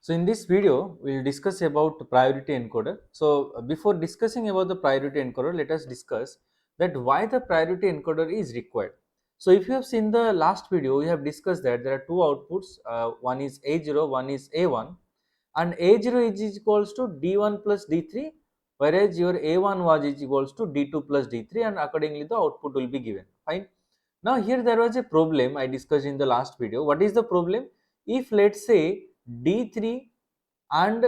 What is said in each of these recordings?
So in this video, we will discuss about priority encoder. So before discussing about the priority encoder, let us discuss that why the priority encoder is required. So if you have seen the last video, we have discussed that there are two outputs, one is A0, one is A1, and A0 is equals to D1 plus D3, whereas your A1 was is equals to D2 plus D3, and accordingly the output will be given. Fine. Now here there was a problem I discussed in the last video. What is the problem? If let's say D3 and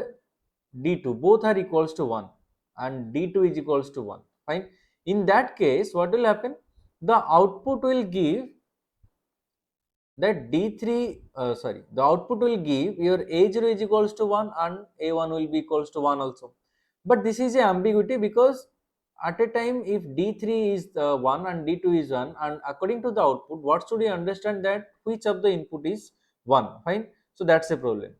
D2 both are equals to 1 and D2 is equals to 1, fine. In that case, what will happen? The output will give that the output will give your A0 is equals to 1 and A1 will be equals to 1 also. But this is a ambiguity because at a time if D3 is 1 and D2 is 1, and according to the output, what should we understand that which of the input is 1, fine. So that's a problem.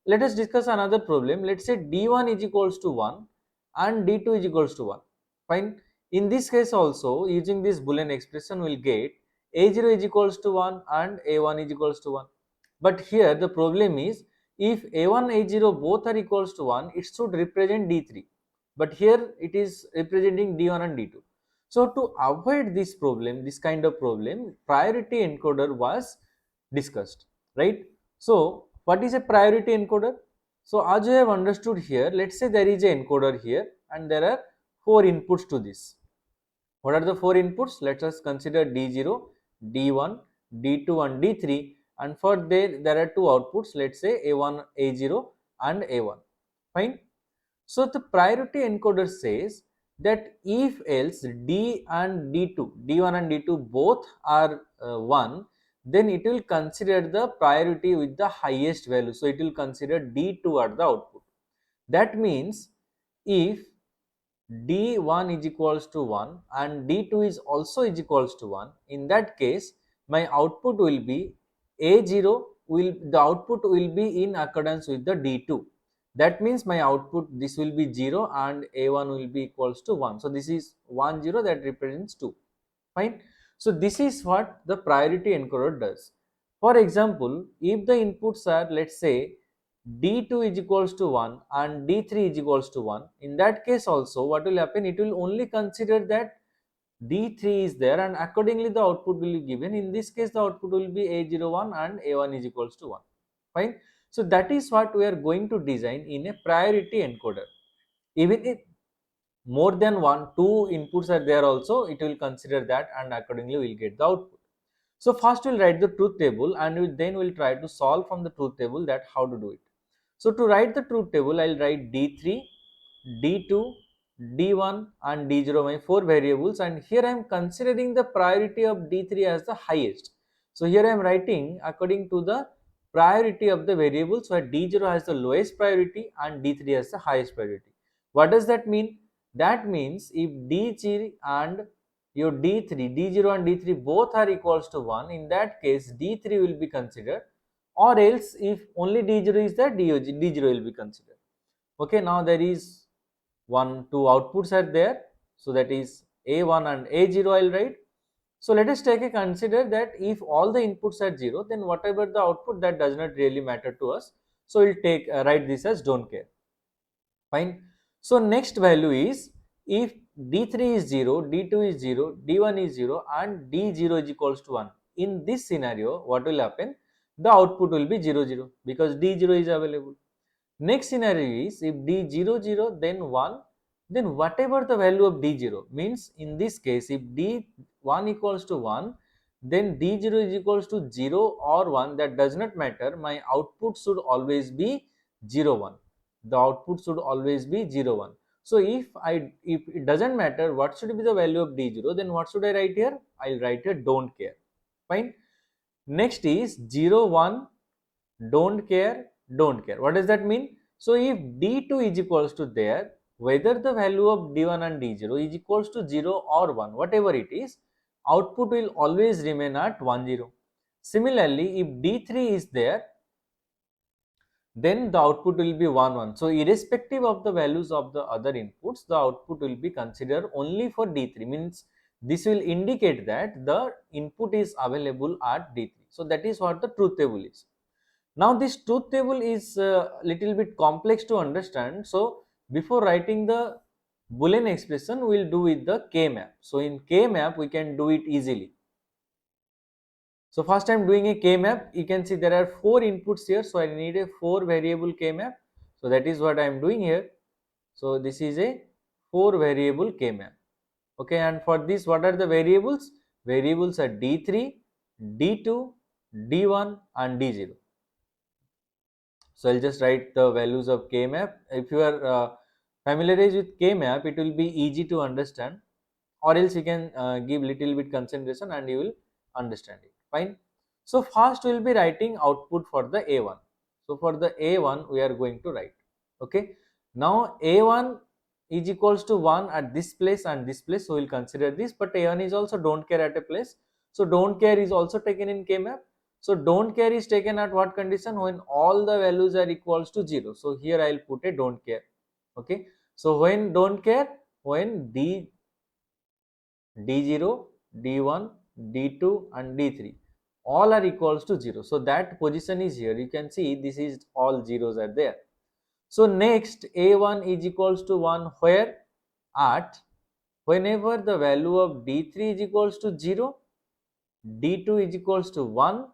Let us discuss another problem. Let's say D1 is equals to 1 and D2 is equals to 1, fine. In this case also, using this Boolean expression, we will get A0 is equals to 1 and A1 is equals to 1. But here the problem is, if A1 A0 both are equals to 1, it should represent D3. But here it is representing D1 and D2. So to avoid this problem, this kind of problem, priority encoder was discussed, right? So what is a priority encoder? So as you have understood here, let's say there is an encoder here and there are 4 inputs to this. What are the 4 inputs? Let us consider D0, D1, D2 and D3, and for there are 2 outputs, let's say A1, A0 and A1, fine. So the priority encoder says that if else D and D2, D1 and D2 both are 1, then it will consider the priority with the highest value. So it will consider D2 at the output. That means if D1 is equals to 1 and D2 is also is equals to 1, in that case my output will be A0 the output will be in accordance with the D2. That means my output this will be 0 and A1 will be equals to 1. So this is 1 0 that represents 2, fine. So this is what the priority encoder does. For example, if the inputs are, let's say, D2 is equals to 1 and D3 is equals to 1, in that case also what will happen, it will only consider that D3 is there and accordingly the output will be given. In this case the output will be A01 and A1 is equals to 1, fine. So that is what we are going to design in a priority encoder. Even if more than two inputs are there also, it will consider that and accordingly we will get the output. So first we'll write the truth table and then we'll try to solve from the truth table that how to do it. So to write the truth table, I'll write D3, D2, D1 and D0, my 4 variables, and here I am considering the priority of D3 as the highest. So here I am writing according to the priority of the variables where D0 has the lowest priority and D3 has the highest priority. What does that mean? That means if D3 and your D3, D0 and D3 both are equals to 1, in that case D3 will be considered, or else if only D0 is there, D0 will be considered. Okay, now there is two outputs are there, so that is A1 and A0 I'll write. So let us take a consider that if all the inputs are 0, then whatever the output, that does not really matter to us. So we'll take write this as don't care, fine. So next value is if D3 is 0, D2 is 0, D1 is 0 and D0 is equals to 1. In this scenario, what will happen? The output will be 0 0 because D0 is available. Next scenario is if D0 0 then 1, then whatever the value of D0 means, in this case if D1 equals to 1, then D0 is equals to 0 or 1, that does not matter, my output should always be 0 1. The output should always be 0 1. So if it doesn't matter what should be the value of D0, then what should I write here? I'll write here don't care, fine. Next is 0 1 don't care, don't care. What does that mean? So if D2 is equals to there, whether the value of D1 and D0 is equals to 0 or 1, whatever it is, output will always remain at 1 0. Similarly, if D3 is there, then the output will be 1 1. So irrespective of the values of the other inputs, the output will be considered only for D3, means this will indicate that the input is available at D3. So that is what the truth table is. Now this truth table is a little bit complex to understand. So before writing the Boolean expression, we will do with the K-map. So in K-map, we can do it easily. So first I am doing a K-map. You can see there are 4 inputs here. So I need a 4 variable K-map. So that is what I am doing here. So this is a 4 variable K-map. Okay, and for this, what are the variables? Variables are D3, D2, D1 and D0. So I'll just write the values of K-map. If you are familiarized with K-map, it will be easy to understand, or else you can give little bit concentration and you will understand it. Fine. So first we will be writing output for the A1. So for the A1 we are going to write. Okay. Now A1 is equals to 1 at this place and this place, so we will consider this, but A1 is also don't care at a place. So don't care is also taken in K-map. So don't care is taken at what condition? When all the values are equals to 0. So here I will put a don't care. Okay. So when don't care, when D0, D1, D2 and D3 all are equals to 0. So that position is here. You can see this is all zeros are there. So next A1 is equals to 1 where at whenever the value of D3 is equals to 0, D2 is equals to 1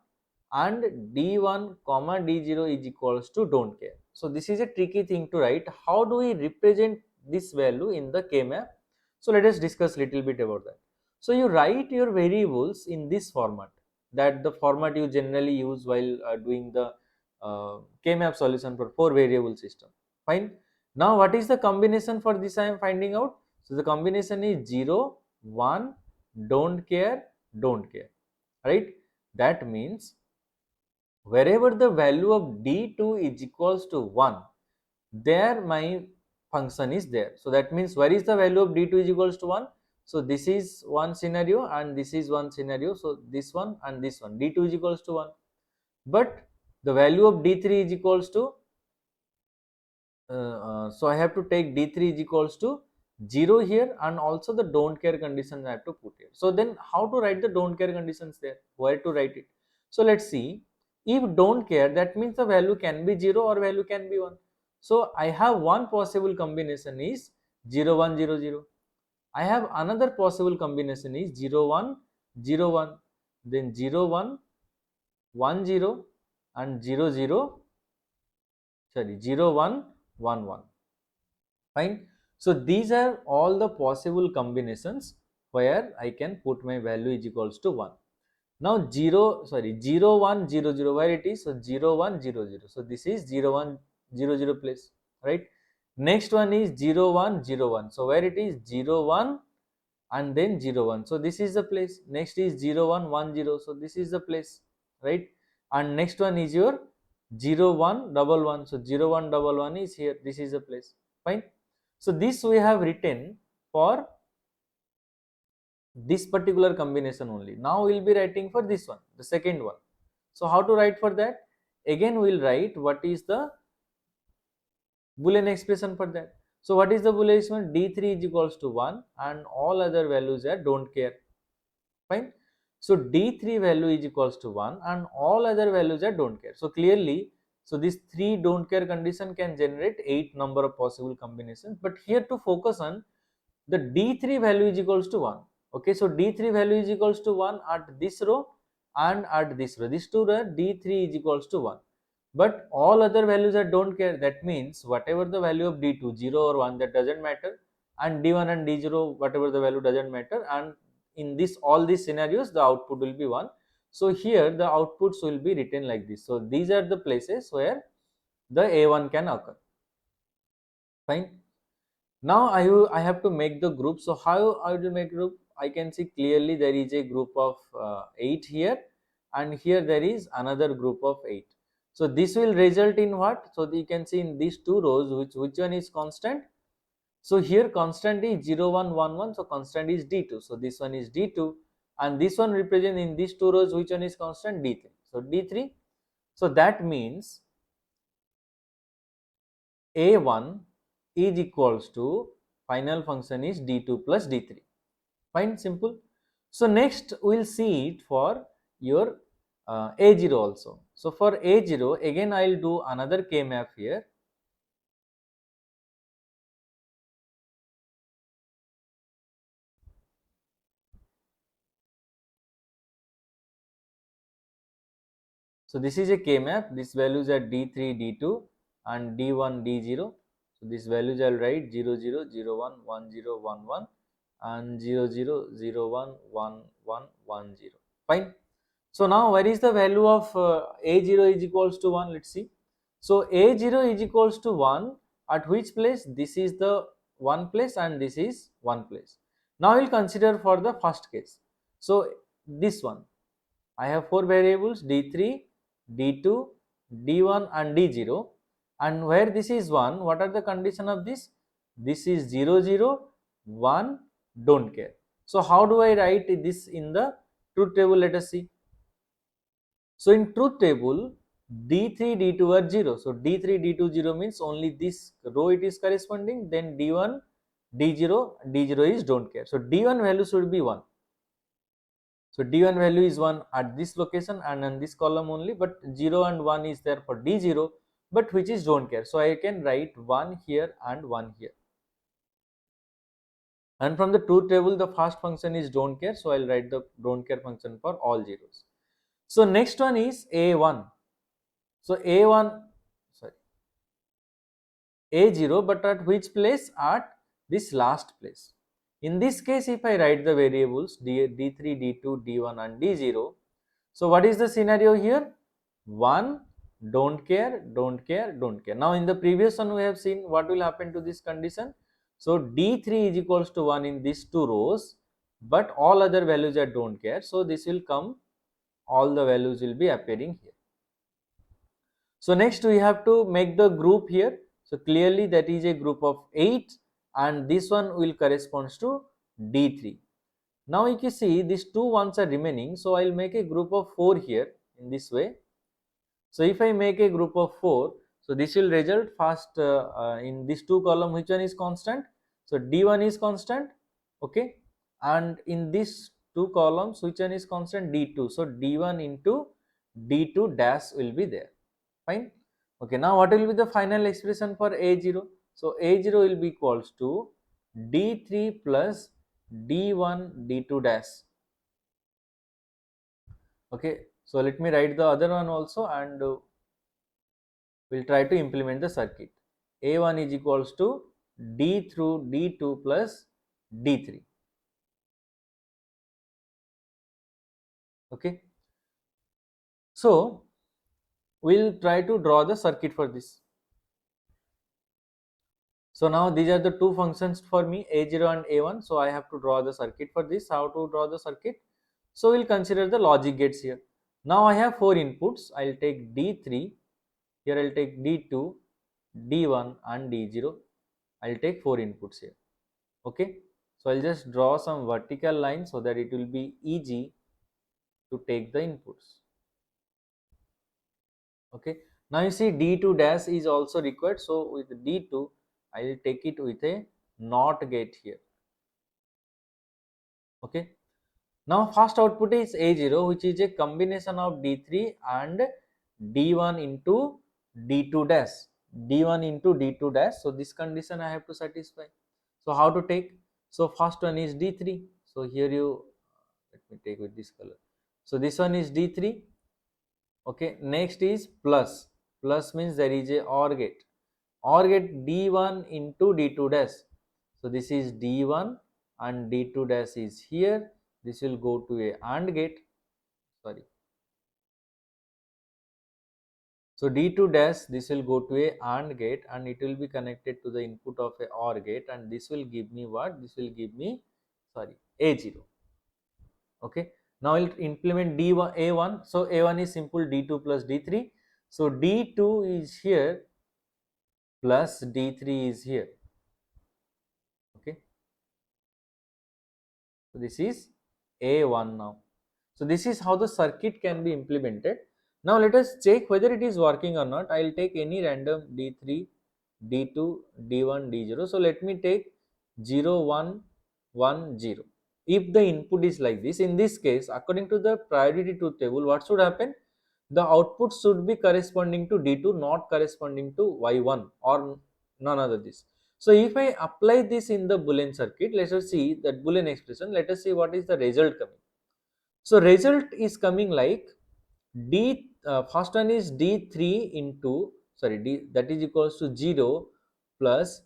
and D1 comma D0 is equals to don't care. So this is a tricky thing to write. How do we represent this value in the K-map? So let us discuss little bit about that. So you write your variables in this format, that the format you generally use while doing the K-map solution for 4 variable system. Fine. Now what is the combination for this I am finding out? So the combination is 0, 1, don't care, don't care, right? That means wherever the value of D2 is equals to 1, there my function is there. So that means where is the value of D2 is equals to 1? So this is one scenario and this is one scenario. So this one and this one, D2 is equals to 1. But the value of D3 is equals to so I have to take D3 is equals to 0 here, and also the don't care conditions I have to put here. So then how to write the don't care conditions there? Where to write it? So let's see. If don't care, that means the value can be 0 or value can be 1. So I have one possible combination is 0 1 0 0. I have another possible combination is 0 1 0 1, then 0 1 1 0 and 0 0, sorry, 0 1 1 1. Fine. So these are all the possible combinations where I can put my value is equals to 1. Now 0 1 0 0, where it is? So 0 1 0 0. So this is 0 1 0 0 place, right? Next one is 0 1 0 1. So where it is? 0 1 and then 0 1. So this is the place. Next is 0 1 1 0. So this is the place, right? And next one is your 0 1 1 1. So 0 1 1 1 is here. This is the place. Fine. So this we have written for this particular combination only. Now we will be writing for this one, the second one. So how to write for that? Again we will write what is the Boolean expression for that. So what is the Boolean expression? D3 is equals to 1 and all other values are don't care. Fine. So D3 value is equals to 1 and all other values are don't care. So clearly, so this 3 don't care condition can generate 8 number of possible combinations, but here to focus on the D3 value is equals to 1. Okay, so D3 value is equals to 1 at this row and at this row. This two row D3 is equals to 1. But all other values are don't care. That means whatever the value of D2, 0 or 1, that doesn't matter, and D1 and D0, whatever the value doesn't matter, and in this all these scenarios the output will be 1. So here the outputs will be written like this. So these are the places where the A1 can occur. Fine. Now I have to make the group. So how I will make group? I can see clearly there is a group of 8 here, and here there is another group of 8. So this will result in what? So you can see in these two rows which one is constant. So here constant is 0 1 1 1. So constant is D2. So this one is D2, and this one represent in these two rows which one is constant? D3. So D3. So that means A1 is equals to final function is D2 plus D3. Fine, simple. So next we will see it for your A0 also. So for A0, again I will do another K map here. So this is a K map, these values are D3, D2 and D1, D0. So these values I will write 0, 0, 0, 1, 1, 0, 1, 1 and 0, 0, 0, 1, 1, 1, 1, 0. Fine. So now where is the value of A0 is equals to 1? Let's see. So A0 is equals to 1 at which place? This is the one place and this is one place. Now we will consider for the first case. So this one. I have four variables D3, D2, D1 and D0, and where this is 1, what are the condition of this? This is 0, 0, 1, don't care. So how do I write this in the truth table? Let us see. So in truth table, D3, D2 are 0. So D3, D2, 0 means only this row it is corresponding, then D1, D0, D0 is don't care. So D1 value should be 1. So D1 value is 1 at this location and in this column only, but 0 and 1 is there for D0, but which is don't care. So I can write 1 here and 1 here. And from the truth table, the first function is don't care. So I'll write the don't care function for all zeros. So next one is A1. So A1, sorry, A0, but at which place? At this last place. In this case, if I write the variables D3, D2, D1 and D0, so what is the scenario here? 1, don't care, don't care, don't care. Now in the previous one we have seen what will happen to this condition. So D3 is equals to 1 in these two rows, but all other values are don't care. So this will come, all the values will be appearing here. So next we have to make the group here. So clearly that is a group of 8 and this one will corresponds to D3. Now if you see these two ones are remaining, so I will make a group of 4 here in this way. So if I make a group of 4, so this will result first in these two column, which one is constant? So D1 is constant, okay, and in these two columns which one is constant? D2. So D1 into D2 dash will be there. Fine. Okay, now what will be the final expression for A0? So A0 will be equals to D3 plus D1 D2 dash. Okay, so let me write the other one also and we'll try to implement the circuit. A1 is equals to D through D2 plus D3. Okay. So we'll try to draw the circuit for this. So now these are the two functions for me, A0 and A1. So I have to draw the circuit for this. How to draw the circuit? So we'll consider the logic gates here. Now I have four inputs. I'll take D3. Here I'll take D2, D1 and D0. I'll take four inputs here. Okay. So I'll just draw some vertical lines so that it will be easy to take the inputs. Okay. Now you see D2 dash is also required. So with D2, I will take it with a NOT gate here. Okay. Now first output is A0, which is a combination of D3 and D1 into D2 dash. D1 into D2 dash. So this condition I have to satisfy. So how to take? So first one is D3. So here you, let me take with this color. So this one is D3. Okay, next is plus. Plus means there is a OR gate. OR gate D1 into D2 dash. So this is D1 and D2 dash is here. This will go to a AND gate. Sorry. So D2 dash, this will go to a AND gate and it will be connected to the input of a OR gate and this will give me what? This will give me, sorry, A0. Okay. Now I'll implement D1, A1. So A1 is simple D2 plus D3. So D2 is here plus D3 is here. Okay. So this is A1 now. So this is how the circuit can be implemented. Now let us check whether it is working or not. I will take any random D3, D2, D1, D0. So let me take 0, 1, 1, 0. If the input is like this, in this case, according to the priority truth table, what should happen? the output should be corresponding to D2, not corresponding to Y1 or none other this. So if I apply this in the Boolean circuit, let us see that Boolean expression, let us see what is the result coming. So result is coming like first one is D3 into, sorry, D that is equals to 0 plus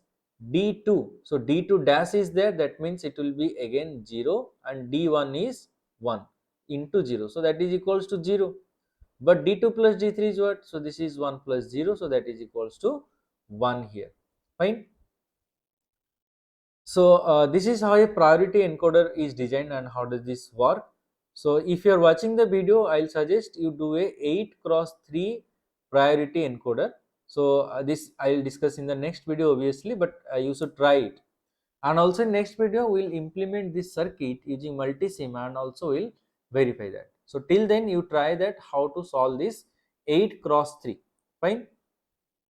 D2. So D2 dash is there, that means it will be again 0, and D1 is 1 into 0. So that is equals to 0. But D2 plus D3 is what? So this is 1 plus 0. So that is equals to 1 here. Fine. So this is how a priority encoder is designed and how does this work. So if you are watching the video, I'll suggest you do a 8 cross 3 priority encoder. So this I'll discuss in the next video obviously, but you should try it. And also in next video we'll implement this circuit using multisim and also we'll verify that. So till then you try that how to solve this 8 cross 3. Fine.